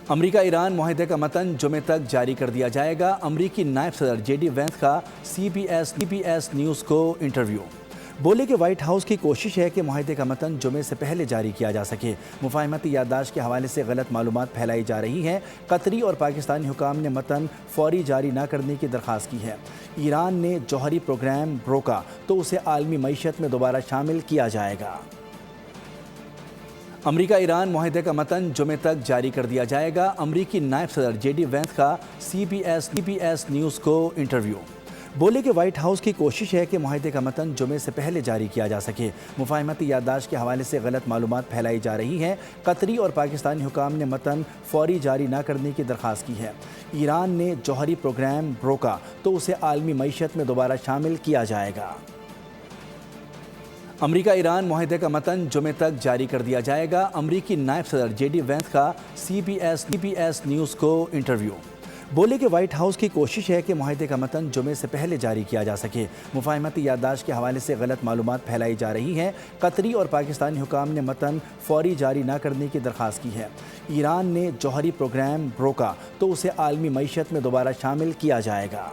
امریکہ ایران معاہدے کا متن جمعے تک جاری کر دیا جائے گا۔ امریکی نائب صدر جے ڈی وینس کا سی بی ایس نیوز کو انٹرویو۔ بولے کہ وائٹ ہاؤس کی کوشش ہے کہ معاہدے کا متن جمعے سے پہلے جاری کیا جا سکے۔ مفاہمتی یادداشت کے حوالے سے غلط معلومات پھیلائی جا رہی ہیں۔ قطری اور پاکستانی حکام نے متن فوری جاری نہ کرنے کی درخواست کی ہے۔ ایران نے جوہری پروگرام روکا تو اسے عالمی معیشت میں دوبارہ شامل کیا جائے گا۔ امریکہ ایران معاہدے کا متن جمعے تک جاری کر دیا جائے گا۔ امریکی نائب صدر جے ڈی وینس کا سی بی ایس نیوز کو انٹرویو۔ بولے کہ وائٹ ہاؤس کی کوشش ہے کہ معاہدے کا متن جمعے سے پہلے جاری کیا جا سکے۔ مفاہمتی یادداشت کے حوالے سے غلط معلومات پھیلائی جا رہی ہیں۔ قطری اور پاکستانی حکام نے متن فوری جاری نہ کرنے کی درخواست کی ہے۔ ایران نے جوہری پروگرام روکا تو اسے عالمی معیشت میں دوبارہ شامل کیا جائے گا۔ امریکہ ایران معاہدے کا متن جمعے تک جاری کر دیا جائے گا۔ امریکی نائب صدر جے ڈی وینس کا سی بی ایس نیوز کو انٹرویو۔ بولے کہ وائٹ ہاؤس کی کوشش ہے کہ معاہدے کا متن جمعے سے پہلے جاری کیا جا سکے۔ مفاہمتی یادداشت کے حوالے سے غلط معلومات پھیلائی جا رہی ہیں۔ قطری اور پاکستانی حکام نے متن فوری جاری نہ کرنے کی درخواست کی ہے۔ ایران نے جوہری پروگرام روکا تو اسے عالمی معیشت میں دوبارہ شامل کیا جائے گا۔